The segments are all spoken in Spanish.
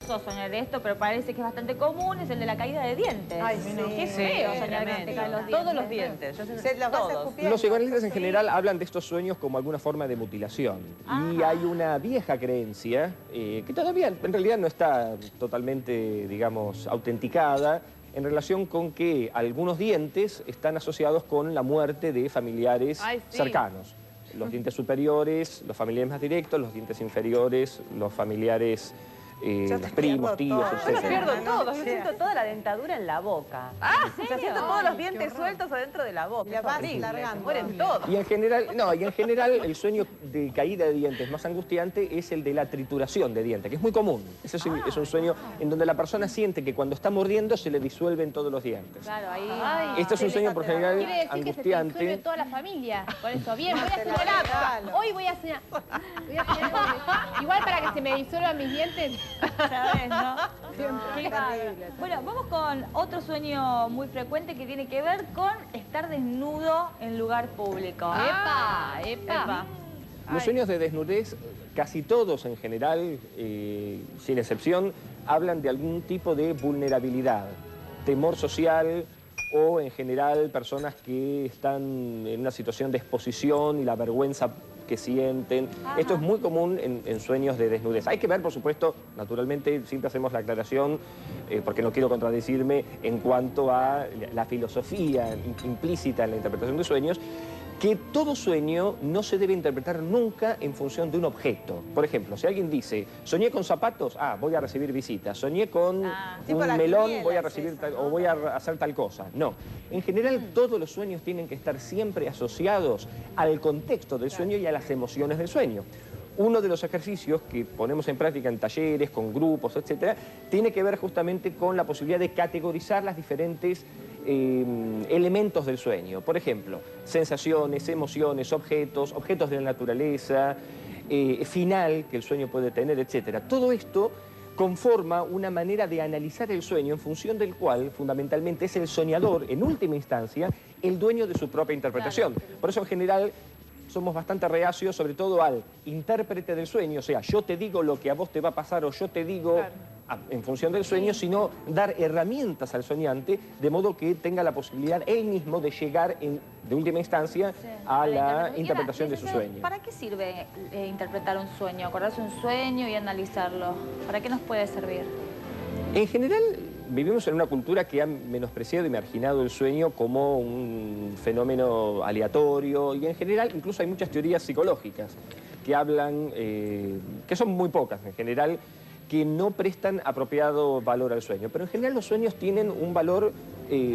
vergonzoso soñar esto, pero parece que es bastante común, es el de la caída de dientes. Ay, sí. Qué feo soñar que te caen los dientes. Todos los dientes. Se los vas escupiendo. Los psicoanalistas en general hablan de estos sueños como alguna forma de mutilación. Y hay una vieja creencia que todavía en realidad no está totalmente, digamos, autenticada en relación con que algunos dientes están asociados con la muerte de familiares cercanos. Los dientes superiores, los familiares más directos, los dientes inferiores, los familiares, los primos, tíos, Yo los etc. pierdo todos, yo siento toda la dentadura en la boca. O sea, siento todos los dientes sueltos adentro de la boca. La Es vas horrible, largando. se mueren todos. Y en general el sueño de caída de dientes más angustiante es el de la trituración de dientes, que es muy común. Ese es un sueño en donde la persona siente que cuando está mordiendo se le disuelven todos los dientes. Claro, ahí... Este es un sueño por general Quiere decir que se te disuelve angustiante. toda la familia. Por eso, bien, voy a hacer la terapia. regalo. Hoy voy a soñar. Igual para que se me disuelvan mis dientes. ¿Sabes, no? Terrible. Bueno, vamos con otro sueño muy frecuente que tiene que ver con estar desnudo en lugar público. ¡Epa! ¡Epa! Los sueños de desnudez, casi todos en general, sin excepción, hablan de algún tipo de vulnerabilidad, temor social o en general personas que están en una situación de exposición y la vergüenza que sienten. Esto es muy común en sueños de desnudez. Hay que ver, por supuesto, naturalmente, siempre hacemos la aclaración, porque no quiero contradecirme en cuanto a la filosofía implícita en la interpretación de sueños, que todo sueño no se debe interpretar nunca en función de un objeto. Por ejemplo, si alguien dice, soñé con zapatos, voy a recibir visitas. Soñé con tipo un la melón, quiniela voy a es recibir eso, tal, ¿no? o voy a hacer tal cosa. No. En general, todos los sueños tienen que estar siempre asociados al contexto del sueño y a las emociones del sueño. Uno de los ejercicios que ponemos en práctica en talleres, con grupos, etcétera, tiene que ver justamente con la posibilidad de categorizar las diferentes elementos del sueño. Por ejemplo, sensaciones, emociones, objetos de la naturaleza, final que el sueño puede tener, etcétera. Todo esto conforma una manera de analizar el sueño en función del cual, fundamentalmente, es el soñador, en última instancia, el dueño de su propia interpretación. Por eso, en general, somos bastante reacios, sobre todo al intérprete del sueño, o sea, yo te digo lo que a vos te va a pasar o yo te digo en función del sueño, sino dar herramientas al soñante de modo que tenga la posibilidad él mismo de llegar de última instancia a la interpretación de su sueño. ¿Para qué sirve interpretar un sueño, acordarse un sueño y analizarlo? ¿Para qué nos puede servir? En general, vivimos en una cultura que ha menospreciado y marginado el sueño como un fenómeno aleatorio y en general incluso hay muchas teorías psicológicas que hablan, que son muy pocas en general, que no prestan apropiado valor al sueño. Pero en general los sueños tienen un valor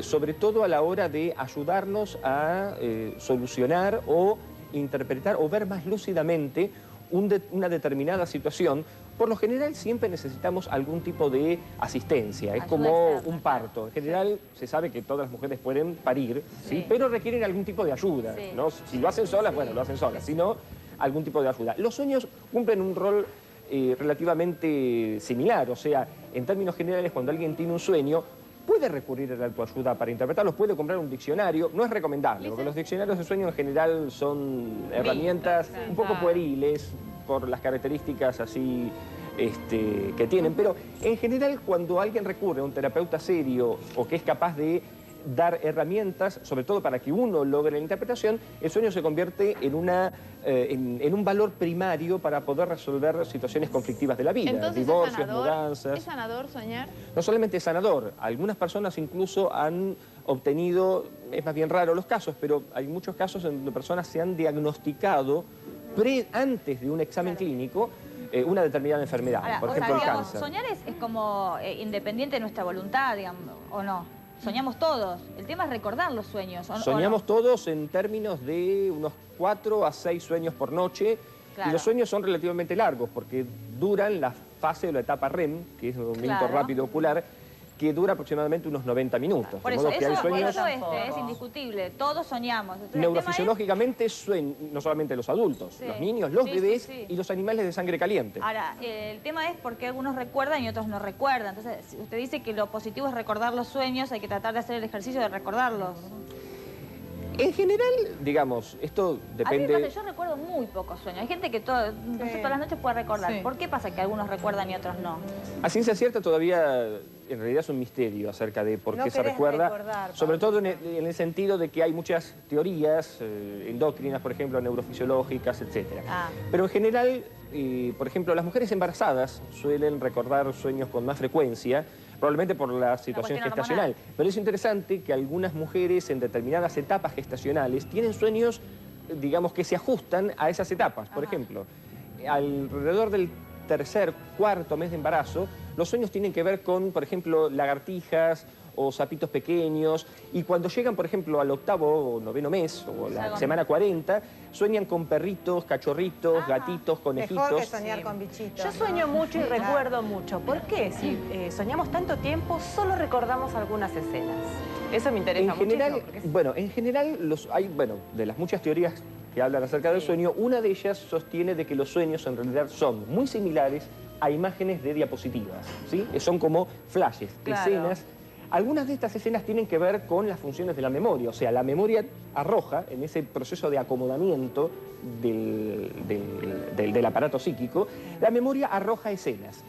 sobre todo a la hora de ayudarnos a solucionar o interpretar o ver más lúcidamente una determinada situación. Por lo general siempre necesitamos algún tipo de asistencia, es como un parto. En general se sabe que todas las mujeres pueden parir, ¿sí? Pero requieren algún tipo de ayuda, ¿no? Si lo hacen solas, bueno, lo hacen solas, si no, algún tipo de ayuda. Los sueños cumplen un rol relativamente similar, o sea, en términos generales, cuando alguien tiene un sueño, puede recurrir a la autoayuda para interpretarlos, puede comprar un diccionario, no es recomendable, porque los diccionarios de sueño en general son herramientas un poco pueriles por las características así que tienen, pero en general cuando alguien recurre a un terapeuta serio o que es capaz de dar herramientas, sobre todo para que uno logre la interpretación, el sueño se convierte en un valor primario para poder resolver situaciones conflictivas de la vida, Entonces, divorcios, mudanzas. ¿es sanador soñar? No solamente es sanador, algunas personas incluso han obtenido, es más bien raro los casos, pero hay muchos casos en donde personas se han diagnosticado antes de un examen clínico una determinada enfermedad, Ahora, por ejemplo el cáncer. soñar es como independiente de nuestra voluntad, digamos, ¿o no? Soñamos todos. El tema es recordar los sueños. Soñamos todos en términos de unos 4 a 6 sueños por noche. Claro. Y los sueños son relativamente largos porque duran la fase o la etapa REM, que es un movimiento rápido ocular, que dura aproximadamente unos 90 minutos. Por De eso, modo que hay sueños es indiscutible. Todos soñamos. Entonces, neurofisiológicamente, no solamente los adultos, los niños, los bebés y los animales de sangre caliente. Ahora, el tema es por qué algunos recuerdan y otros no recuerdan. Entonces, si usted dice que lo positivo es recordar los sueños, hay que tratar de hacer el ejercicio de recordarlos. En general, digamos, esto depende... A mí me pasa, yo recuerdo muy pocos sueños. Hay gente que todas las noches puede recordar. Sí. ¿Por qué pasa que algunos recuerdan y otros no? A ciencia cierta todavía, en realidad es un misterio acerca de por No qué se querés recuerda. recordar, Sobre Pablo. todo en el sentido de que hay muchas teorías endocrinas, por ejemplo, neurofisiológicas, etc. Pero en general, por ejemplo, las mujeres embarazadas suelen recordar sueños con más frecuencia, probablemente por la situación cuestión gestacional. Pero es interesante que algunas mujeres en determinadas etapas gestacionales tienen sueños, digamos, que se ajustan a esas etapas. Por ejemplo, alrededor del tercer, cuarto mes de embarazo, los sueños tienen que ver con, por ejemplo, lagartijas o sapitos pequeños, y cuando llegan, por ejemplo, al octavo o noveno mes, o la semana 40, sueñan con perritos, cachorritos, gatitos, conejitos. Mejor que soñar con bichitos. Yo sueño mucho y recuerdo mucho. ¿Por qué? Si soñamos tanto tiempo, solo recordamos algunas escenas. Eso me interesa En general, muchísimo. Porque bueno, en general de las muchas teorías que hablan acerca del sueño, una de ellas sostiene de que los sueños en realidad son muy similares a imágenes de diapositivas, ¿sí? Son como flashes, escenas. Algunas de estas escenas tienen que ver con las funciones de la memoria, o sea, la memoria arroja en ese proceso de acomodamiento del aparato psíquico, la memoria arroja escenas,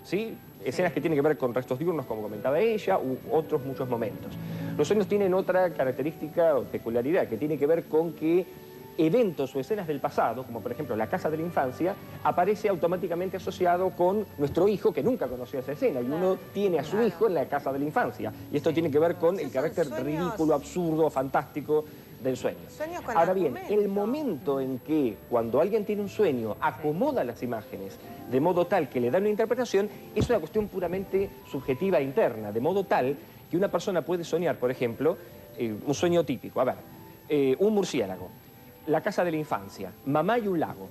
¿sí? Escenas que tienen que ver con restos diurnos, como comentaba ella, u otros muchos momentos. Los sueños tienen otra característica o peculiaridad, que tiene que ver con que eventos o escenas del pasado, como por ejemplo la casa de la infancia, aparece automáticamente asociado con nuestro hijo que nunca conoció esa escena, y uno tiene a su hijo en la casa de la infancia. Y esto tiene que ver con el carácter ridículo, absurdo, fantástico del sueño. Ahora bien, el momento en que cuando alguien tiene un sueño acomoda las imágenes de modo tal que le da una interpretación, es una cuestión puramente subjetiva e interna, de modo tal que una persona puede soñar, por ejemplo, un sueño típico, un murciélago, la casa de la infancia, mamá y un lago.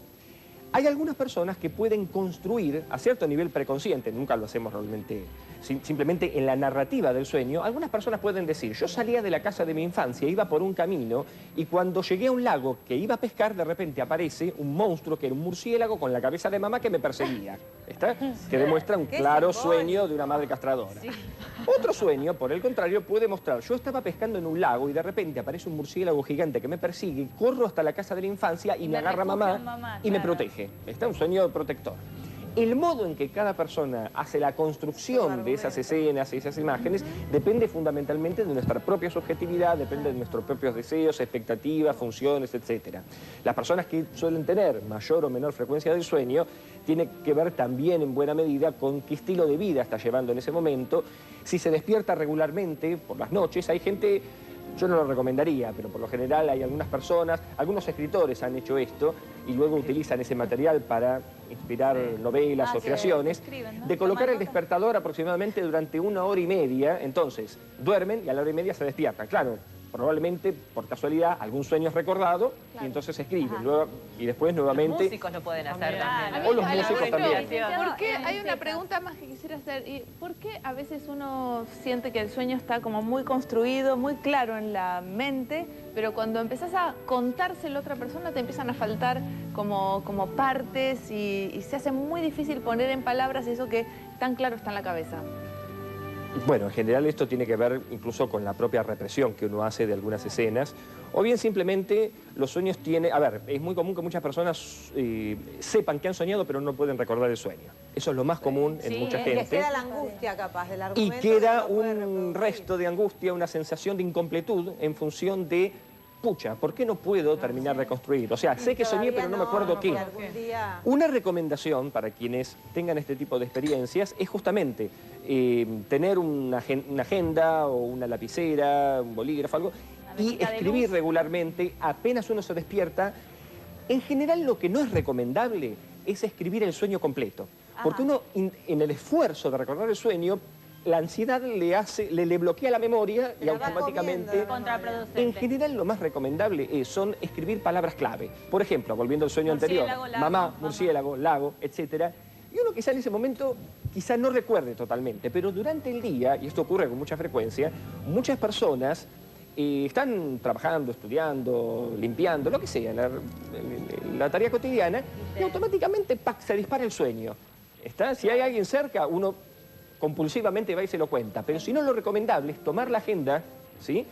Hay algunas personas que pueden construir a cierto nivel preconsciente, nunca lo hacemos realmente, simplemente en la narrativa del sueño, algunas personas pueden decir, yo salía de la casa de mi infancia, iba por un camino y cuando llegué a un lago que iba a pescar, de repente aparece un monstruo que era un murciélago con la cabeza de mamá que me perseguía. ¿Está? Que demuestra un claro sueño de una madre castradora. Sí. Otro sueño, por el contrario, puede mostrar, yo estaba pescando en un lago y de repente aparece un murciélago gigante que me persigue, corro hasta la casa de la infancia y me agarra mamá y me protege. Está un sueño protector. El modo en que cada persona hace la construcción de esas escenas y esas imágenes depende fundamentalmente de nuestra propia subjetividad, depende de nuestros propios deseos, expectativas, funciones, etc. Las personas que suelen tener mayor o menor frecuencia del sueño tiene que ver también en buena medida con qué estilo de vida está llevando en ese momento. Si se despierta regularmente por las noches, hay gente... Yo no lo recomendaría, pero por lo general hay algunas personas, algunos escritores han hecho esto y luego utilizan ese material para inspirar novelas o creaciones, ¿no? De colocar el despertador aproximadamente durante 1 hora y media, entonces duermen y a la hora y media se despiertan. Claro, probablemente por casualidad algún sueño es recordado y entonces escriben luego, y después nuevamente... Los músicos lo pueden hacer también. O los músicos también. ¿Por qué? Hay una pregunta más que quisiera hacer. ¿Y por qué a veces uno siente que el sueño está como muy construido, muy claro en la mente, pero cuando empezás a contárselo a otra persona te empiezan a faltar como partes y se hace muy difícil poner en palabras eso que tan claro está en la cabeza? Bueno, en general esto tiene que ver incluso con la propia represión que uno hace de algunas escenas, o bien simplemente los sueños tienen... A ver, es muy común que muchas personas sepan que han soñado pero no pueden recordar el sueño. Eso es lo más común en mucha gente. Les queda la angustia capaz del Y argumento. queda un resto de angustia, una sensación de incompletud en función de... Pucha, ¿por qué no puedo terminar de construir? O sea, sé que soñé pero no me acuerdo qué. Una recomendación para quienes tengan este tipo de experiencias es justamente tener una agenda o una lapicera, un bolígrafo, algo, y escribir regularmente apenas uno se despierta. En general lo que no es recomendable es escribir el sueño completo, porque uno en el esfuerzo de recordar el sueño, la ansiedad le bloquea la memoria y automáticamente... En general lo más recomendable son escribir palabras clave. Por ejemplo, volviendo al sueño anterior, mamá, murciélago, lago, etc. Y uno quizá en ese momento quizá no recuerde totalmente, pero durante el día, y esto ocurre con mucha frecuencia, muchas personas están trabajando, estudiando, limpiando, lo que sea, la tarea cotidiana, y automáticamente ¡pac!, se dispara el sueño. Si hay alguien cerca, uno compulsivamente va y se lo cuenta. Pero si no, lo recomendable es tomar la agenda, ¿sí?,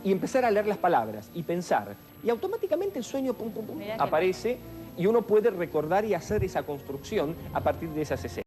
y empezar a leer las palabras y pensar. Y automáticamente el sueño pum, pum, pum, Mirá que aparece y uno puede recordar y hacer esa construcción a partir de esas escenas.